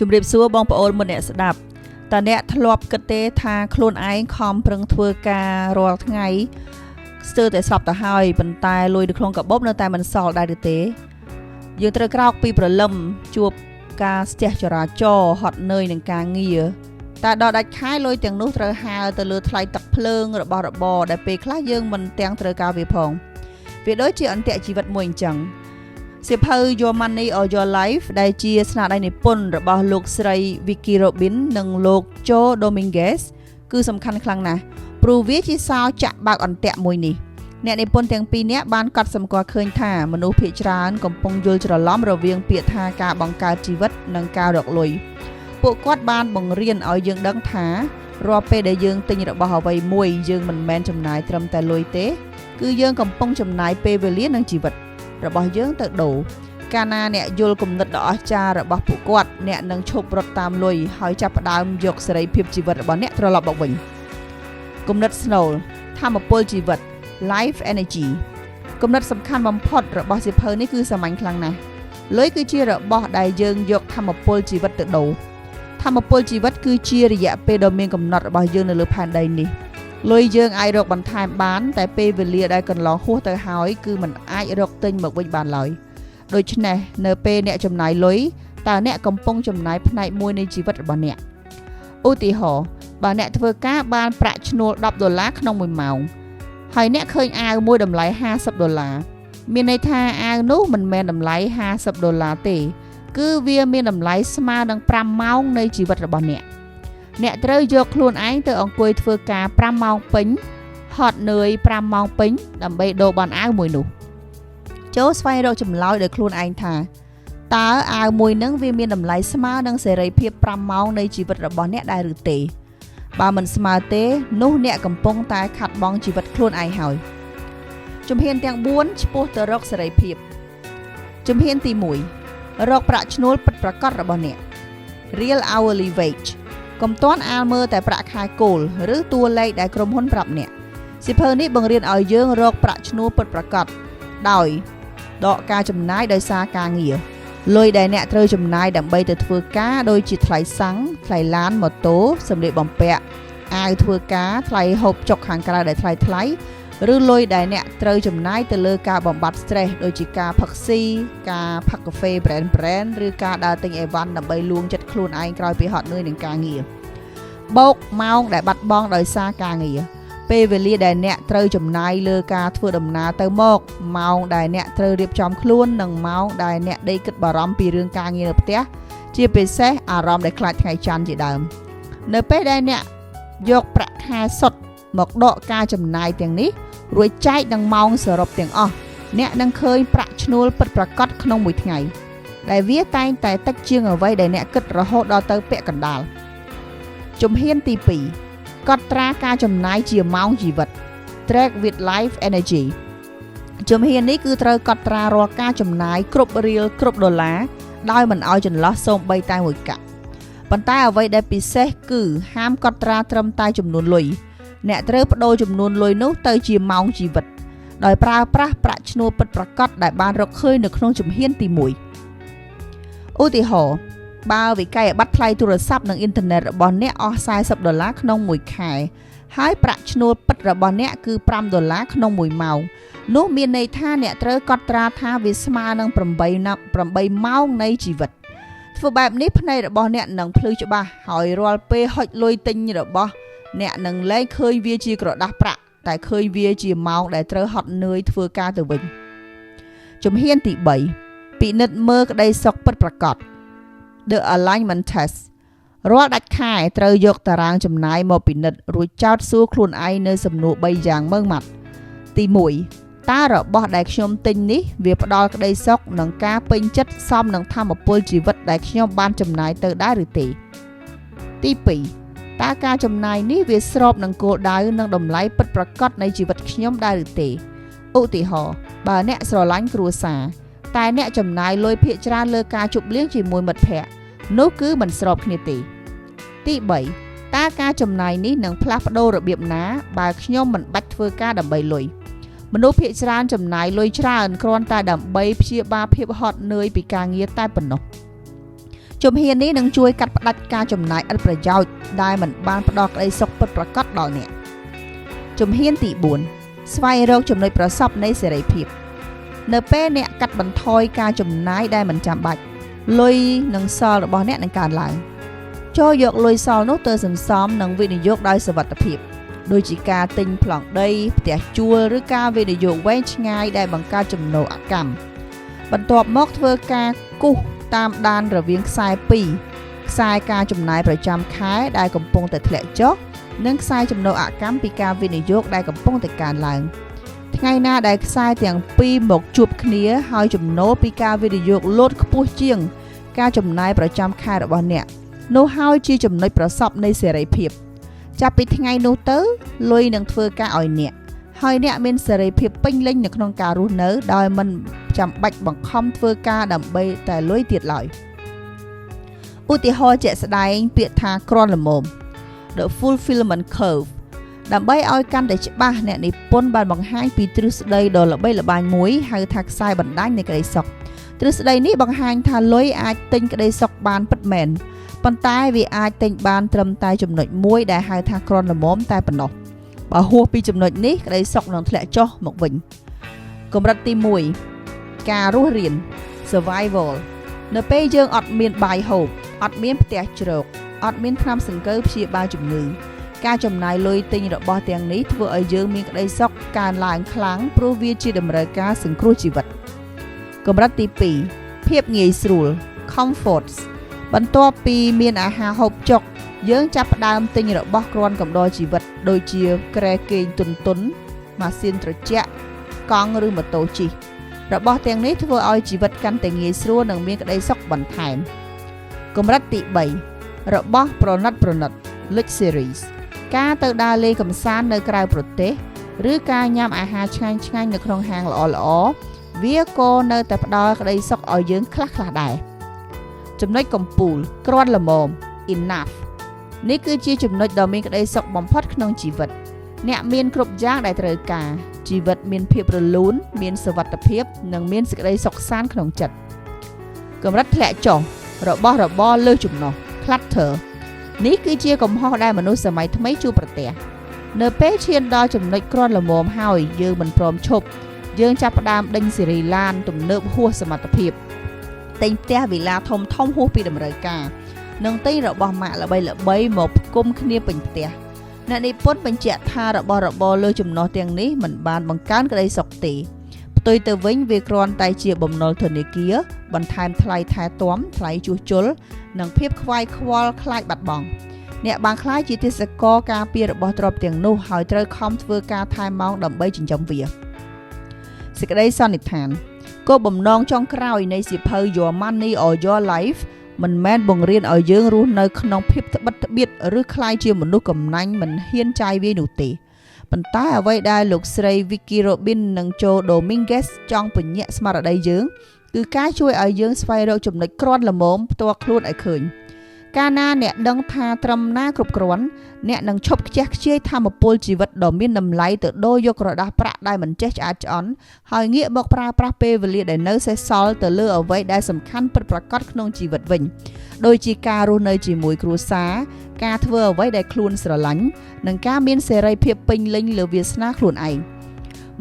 ជំរាបសួរបងប្អូនម្នាក់ស្ដាប់តើអ្នកធ្លាប់គិតទេថាខ្លួនឯងខំប្រឹងធ្វើការរាល់ថ្ងៃស្ទើរតែស្លាប់ទៅហើយប៉ុន្តែលុយនៅក្នុងកាបូបនៅតែមិនសល់ដែរឬទេយើងត្រូវក្រោកពីព្រលឹមជួបការស្ទះចរាចរណ៍ហត់នឿយនឹងការងារតែដល់ដាច់ខែលុយទាំងនោះត្រូវហើរទៅលើថ្លៃទឹកភ្លើងរបស់របរដែលពេលខ្លះយើងមិនទាំងត្រូវការវាផងវាដូចជាអន្ទាក់ជីវិតមួយអញ្ចឹងសៀវភៅ Your Money or Your Life ដែលជាស្នាដៃនិពន្ធរបស់លោកស្រី Vicki Robin និងលោក Joe Dominguez គឺសំខាន់ខ្លាំងណាស់ព្រោះវាជាសោចាក់បើកអន្ទាក់មួយនេះអ្នកនិពន្ធទាំងពីរនាក់បានកត់សម្គាល់ឃើញថាមនុស្សភាគច្រើនកំពុងយល់ច្រឡំរវាងពាក្យថាការបង្កើតជីវិតនិងការរកលុយពួកគាត់បានបង្រៀនឲ្យយើងដឹងថារាល់ពេលដែលយើងទិញរបស់អ្វីមួយយើងមិនមែនចំណាយត្រឹមតែលុយទេគឺយើងកំពុងចំណាយពេលវេលានិងជីវិតរបស់យើងទៅដូរកាលណាអ្នកយល់គំនិតដ៏អស្ចារ្យរបស់ពួកគាត់អ្នកនឹងឈប់រត់តាមលុយហើយចាប់ផ្ដើមយកសេរីភាពជីវិតរបស់អ្នកត្រឡប់មកវិញគំនិត Snow ថាមពលជីវិត Life Energy គំនិតសំខាន់បំផុតរបស់សៀវភៅនេះគឺសាមញ្ញខ្លាំងណាស់លុយគឺជារបស់ដែលយើងយកថាមពលជីវិតទៅដូរថាមពលជីវិតគឺជារយៈពេលដ៏មានកំណត់របស់យើងនៅលើផែនដីនេះលុយយើងអាចរកបន្ថែមបានតែពេលវេលាដែលកន្លងហួសទៅហើយគឺมันអាចរកទិញមកវិញបានឡើយដូច្នេះនៅពេលអ្នកចំណាយលុយតើអ្នកកំពុងចំណាយផ្នែកមួយនៃជីវិតរបស់អ្នកឧទាហរណ៍បើអ្នកធ្វើការបានប្រាក់ឈ្នួល$10ក្នុង1ម៉ោងហើយអ្នកឃើញអាវមួយតម្លៃ$50មានន័យថាអាវនោះមិនមែនតម្លៃ$50ទេគឺវាមានតម្លៃស្មើនឹង5ម៉ោងនៃជីវិតរបស់អ្នកត្រូវយកខ្លួនឯងទៅអង្គុយធ្វើការ5ម៉ោងពេញហត់នឿយ5ម៉ោងពេញដើម្បីដូរបានអាវមួយនោះចូលស្វែងរកចម្លើយដោយខ្លួនឯងថាតើអាវមួយនឹងវាមានតម្លៃស្មើនឹងសេរីភាព5ម៉ោងនៃជីវិតរបស់អ្នកដែរឬទេបើមិនស្មើទេនោះអ្នកកំពុងតែខាត់បង់ជីវិតខ្លួនឯងហើយជំហានទាំង4ឆ្ពោះទៅរកសេរីភាពជំហានទី1រកប្រាក់ឈ្នួលពិតប្រាកដរបស់អ្នក Real Hourly Wage កុំទាន់អាលមើលតែប្រាក់ខែគោលឬតួលេខដែលក្រុមហ៊ុនប្រាប់អ្នកសៀវភៅនេះបង្រៀនឲ្យយើងរកប្រាក់ឈ្នួលពិតប្រាកដដោយដកការចំណាយដោយសារការងារលុយដែលអ្នកត្រូវចំណាយដើម្បីទៅធ្វើការដូចជាថ្លៃសាំងថ្លៃឡានម៉ូតូសម្លៀកបំពាក់អាវធ្វើការថ្លៃហូបចុកខាងក្រៅដែលថ្លៃឬលុយដែលអ្នកត្រូវចំណាយទៅលើការបំបត្តិ stress ដូចជាការផឹកស៊ីការផឹកកាហ្វេ brand ឬការដើរទិញអីវ៉ាន់ដើម្បីលួងចិត្តខ្លួនឯងក្រោយពីហត់នឿយនឹងការងារបូកម៉ោងដែលបាត់បង់ដោយសារការងារពេលវេលាដែលអ្នកត្រូវចំណាយលើការធ្វើដំណើរទៅមកម៉ោងដែលអ្នកត្រូវរៀបចំខ្លួននិងម៉ោងដែលអ្នកដេកគិតបារម្ភពីរឿងការងារនៅផ្ទះជាពិសេសអារម្មណ៍ដែលខ្លាចថ្ងៃច័ន្ទជាដើមនៅពេលដែលអ្នកយកប្រាក់ខែសុទ្ធមកដកការចំណាយទាំងនេះរួចចែកនឹងម៉ោងសរុបទាំងអស់អ្នកនឹងឃើញប្រាក់ឈ្នួលពិតប្រាកដក្នុងមួយថ្ងៃដែលវាតែងតែតិចជាងអ្វីដែលអ្នកគិតរហូតដល់ទៅពាក់កណ្ដាលជំហានទី2កត់ត្រាការចំណាយជាម៉ោងជីវិត Track with Life Energy ជំហាននេះគឺត្រូវកត់ត្រារាល់ការចំណាយគ្រប់រៀលគ្រប់ដុល្លារដោយមិនឲ្យចន្លោះសូម្បីតែមួយកាក់ប៉ុន្តែអ្វីដែលពិសេសគឺហាមកត់ត្រាត្រឹមតែចំនួនលុយអ្នកត្រូវបដូរចំនួនលុយនោះទៅជាម៉ោងជីវិតដោយប្រើប្រាស់ប្រាក់ឈ្នួលពិតប្រាកដដែលបានរកឃើញនៅក្នុងជំហានទី1ឧទាហរណ៍បើវិក័យប័ត្រថ្លៃទូរស័ព្ទនិងអ៊ីនធឺណិតរបស់អ្នកអស់$40ក្នុងមួយខែហើយប្រាក់ឈ្នួលពិតរបស់អ្នកគឺ$5ក្នុងមួយម៉ោងនោះមានន័យថាអ្នកត្រូវកត់ត្រាថាវាស្មើនឹង8ម៉ោងនៃជីវិតធ្វើបែបនេះភ្នែករបស់អ្នកនឹងភ្លឺច្បាស់ហើយរាល់ពេលហុចលុយទិញរបស់អ្នកនឹងលែងឃើញវាជាក្រដាស់ប្រាក់តែឃើញវាជាម៉ោងដែលត្រូវហត់នឿយធ្វើការទៅវិញជំហានទី3ពិនិត្យមើលក្តីសុខពិតប្រាកដ The Alignment Test រាល់ដាច់ខែត្រូវយកតារាងចំណាយមកពិនិត្យរួចចោទសួរខ្លួនឯងនៅសំណួរ3យ៉ាងម៉ឺងម៉ាត់ទី1តើរបស់ដែលខ្ញុំទិញនេះវាផ្ដល់ក្តីសុខនិងការពេញចិត្តសមនឹងថាមពលជីវិតដែលខ្ញុំបានចំណាយទៅដែរឬទេទី2តើការចំណាយនេះវាស្របនឹងគោលដៅនិងតម្លៃពិតប្រាកដនៃជីវិតខ្ញុំដែរឬទេឧទាហរណ៍បើអ្នកស្រឡាញ់គ្រួសារតែអ្នកចំណាយលុយភាគច្រើនលើការជប់លៀងជាមួយមិត្តភ័ក្តិនោះគឺមិនស្របគ្នាទេទី3តើការចំណាយនេះនឹងផ្លាស់ប្ដូររបៀបណាបើខ្ញុំមិនបាច់ធ្វើការដើម្បីលុយមនុស្សភាគច្រើនចំណាយលុយច្រើនគ្រាន់តែដើម្បីព្យាបាលភាពហត់នឿយពីការងារតែប៉ុណ្ណោះ ជំហាននេះនឹងជួយកាត់ផ្តាច់ការចំណាយឥតប្រយោជន៍ដែលមិនបានផ្ដល់ក្តីសុខពិតប្រាកដដល់អ្នកជំហានទី4ស្វែងរកចំណុចប្រសពនៃសេរីភាពនៅពេលអ្នកកាត់បន្ថយការចំណាយដែលមិនចាំបាច់លុយនិងសល់របស់អ្នកនឹងកើនឡើងចូលយកលុយសល់នោះទៅសន្សំនិងវិនិយោគដោយសុវត្ថិភាពដូចជាការទិញប្លង់ដីផ្ទះជួលឬការវិនិយោគវែងឆ្ងាយដែលបង្កើតចំណូលអកម្មបន្ទាប់មកធ្វើការគូសតាមដានរវាងខ្សែ2ខ្សែការចំណាយប្រចាំខែដែលកំពុងតែធ្លាក់ចុះនិងខ្សែចំណូលអកម្មពីការវិនិយោគដែលកំពុងតែកើនឡើងថ្ងៃណាដែលខ្សែទាំងពីរមកជួបគ្នាហើយចំណូលពីការវិនិយោគលោតខ្ពស់ជាងការចំណាយប្រចាំខែរបស់អ្នកនោះហើយជាចំណុចប្រសពនៃសេរីភាពចាប់ពីថ្ងៃនោះទៅលុយនឹងធ្វើការឲ្យអ្នកហើយអ្នកមានសេរីភាពពេញលេញនៅក្នុងការរស់នៅដោយមិនចាំបាច់បង្ខំធ្វើការដើម្បីតែលុយទៀតឡើយឧទាហរណ៍ជាក់ស្ដែងពាក្យថាគ្រាន់ល្មម The Fulfillment Curve ដើម្បីឲ្យកាន់តែច្បាស់អ្នកនិពន្ធបានបង្ហាញពីទ្រឹស្ដីដ៏ល្បីល្បាញមួយហៅថាខ្សែបណ្ដាញនៃក្តីសុខទ្រឹស្ដីនេះបង្ហាញថាលុយអាចទិញក្តីសុខបានពិតមែនប៉ុន្តែវាអាចទិញបានត្រឹមតែចំណុចមួយដែលហៅថាគ្រាន់ល្មមតែប៉ុណ្ណោះបើហួសពីចំណុចនេះក្តីសុខនឹងធ្លាក់ចុះមកវិញកម្រិតទី1ការរស់រាន Survival នៅពេលយើងអត់មានបាយហូបអត់មានផ្ទះជ្រកអត់មានថ្នាំសង្កូវព្យាបាលជំងឺការចំណាយលុយទិញរបស់ទាំងនេះធ្វើឲ្យយើងមានក្តីសុខកើនឡើងខ្លាំងព្រោះវាជាតម្រូវការសង្គ្រោះជីវិតកម្រិតទី2ភាពងាយស្រួល Comforts បន្ទាប់ពីមានអាហារហូបចុកយើងចាប់ផ្ដើមទិញរបស់គ្រាន់កំដរជីវិតដូចជាគ្រែគេងទន់ម៉ាស៊ីនត្រជាក់កង់ឬម៉ូតូជិះរបស់ទាំងនេះធ្វើឲ្យជីវិតកាន់តែងាយស្រួលនិងមានក្តីសុខបន្ថែមកម្រិតទី3របស់ប្រណិត Luxuries ការទៅដើរលេងកម្សាន្តនៅក្រៅប្រទេសឬការញ៉ាំអាហារឆ្ងាញ់ៗនៅក្នុងហាងល្អៗវាក៏នៅតែផ្ដល់ក្តីសុខឲ្យយើងខ្លះៗដែរចំណុចកំពូលគ្រាន់ល្មម Enough នេះគឺជាចំណុចដ៏មានក្តីសុខបំផុតក្នុងជីវិតអ្នកមានគ្រប់យ៉ាងដែលត្រូវការជីវិតមានភាពរលូនមានសុវត្ថិភាពនិងមានសេចក្តីសុខសាន្តក្នុងចិត្តកម្រិតធ្លាក់ចុះរបស់របរលើសចំណុះ Clutter នេះគឺជាកំហុសដែលមនុស្សសម័យថ្មីជួបប្រទះនៅពេលឈានដល់ចំណុចគ្រាន់ល្មមហើយយើងមិនព្រមឈប់យើងចាប់ផ្ដើមដេញសេរីឡានទំនើបហួសសមត្ថភាពទិញផ្ទះវិឡាធំហួសពីតម្រូវការនិងទិញរបស់ម៉ាកល្បីៗមកផ្គុំគ្នាពេញផ្ទះអ្នកនិពន្ធបញ្ជាក់ថារបស់របរលើចំណុះទាំងនេះមិនបានបង្កើនក្តីសុខទេផ្ទុយទៅវិញវាគ្រាន់តែជាបំណុលធនាគារបន្ថែមថ្លៃថែទាំថ្លៃជួសជុលនិងភាពខ្វាយខ្វល់ខ្លាចបាត់បង់អ្នកបានខ្លាចជាទេសករការពាររបស់ទ្រព្យទាំងនោះហើយត្រូវខំធ្វើការថែមម៉ោងដើម្បីចិញ្ចឹមវាសេចក្តីសន្និដ្ឋានគោលបំណងចុងក្រោយនៃសៀវភៅ Your Money or Your Life មិនមែនបង្រៀនឲ្យយើងរស់នៅក្នុងភាពត្បិតត្បៀតឬក្លាយជាមនុស្សកំណាញ់មិនហ៊ានចាយវាយនោះទេប៉ុន្តែអ្វីដែលលោកស្រី Vicky Robin និង Joe Dominguez ចង់ពញាក់ស្មារតីយើងគឺការជួយឲ្យយើងស្វែងរកចំណុចគ្រាន់ល្មមផ្ទាល់ខ្លួនឲ្យឃើញកាលណាអ្នកដឹងថាត្រឹមណាគ្រប់គ្រាន់អ្នកនឹងឈប់ខ្ជះខ្ជាយថាមពលជីវិតដ៏មានតម្លៃទៅដូរយកក្រដាសប្រាក់ដែលមិនចេះឆ្អាតឆ្អន់ហើយងាកមកប្រើប្រាស់ពេលវេលាដែលនៅសេសសល់ទៅលើអ្វីដែលសំខាន់ពិតប្រាកដក្នុងជីវិតវិញដូចជាការរស់នៅជាមួយគ្រួសារការធ្វើអ្វីដែលខ្លួនស្រឡាញ់និងការមានសេរីភាពពេញលេញលើវាសនាខ្លួនឯង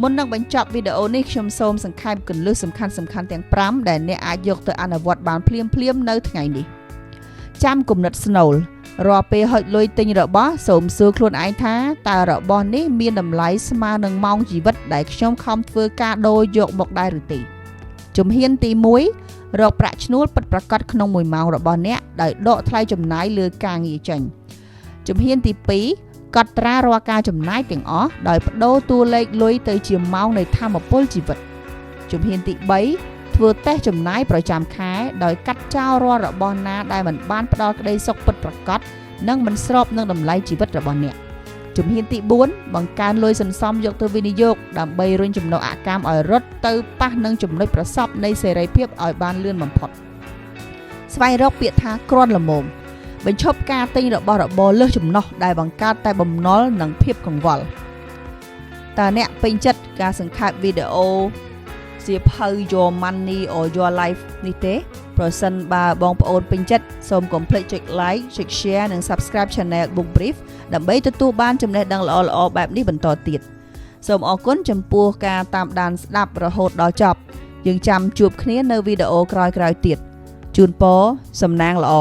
មុននឹងបញ្ចប់វីដេអូនេះខ្ញុំសូមសង្ខេបគន្លឹះសំខាន់ៗទាំង5ដែលអ្នកអាចយកទៅអនុវត្តបានភ្លាមៗនៅថ្ងៃនេះចាំគំនិតស្នូលរាល់ពេលហុចលុយទិញរបស់សូមសួរខ្លួនឯងថាតើរបស់នេះមានតម្លៃស្មើនឹងម៉ោងជីវិតដែលខ្ញុំខំធ្វើការដូរយកមកដែរឬទេជំហានទី1រកប្រាក់ឈ្នួលពិតប្រាកដក្នុង1ម៉ោងរបស់អ្នកដោយដកថ្លៃចំណាយលើការងារចេញជំហានទី2កត់ត្រារាល់ការចំណាយទាំងអស់ដោយប្តូរតួលេខលុយទៅជាម៉ោងនៃថាមពលជីវិតជំហានទី3ធ្វើតេស្តចំណាយប្រចាំខែដោយកាត់ចោលរាល់របស់ណាដែលមិនបានផ្ដល់ក្តីសុខពិតប្រាកដនិងមិនស្របនឹងតម្លៃជីវិតរបស់អ្នកជំហានទី4បង្កើនលុយសន្សំយកទៅវិនិយោគដើម្បីរុញចំណូលអកម្មឲ្យរត់ទៅប៉ះនឹងចំណុចប្រសពនៃសេរីភាពឲ្យបានលឿនបំផុតស្វែងរកពាក្យថាគ្រាន់ល្មមបញ្ឈប់ការទិញរបស់របរលើសចំណុះដែលបង្កើតតែបំណុលនិងភាពកង្វល់តើអ្នកពេញចិត្តការសង្ខេបវីដេអូសៀវភៅ Your Money or Your Life នេះទេ ប្រសិនបើបងប្អូនពេញចិត្តសូមកុំភ្លេចចុច like ចុច share និង subscribe channel Book Brief ដើម្បីទទួលបានចំណេះដឹងល្អៗបែបនេះបន្តទៀតសូមអរគុណចំពោះការតាមដានស្ដាប់រហូតដល់ចប់យើងចាំជួបគ្នានៅវីដេអូក្រោយៗទៀតជូនពរសំណាងល្អ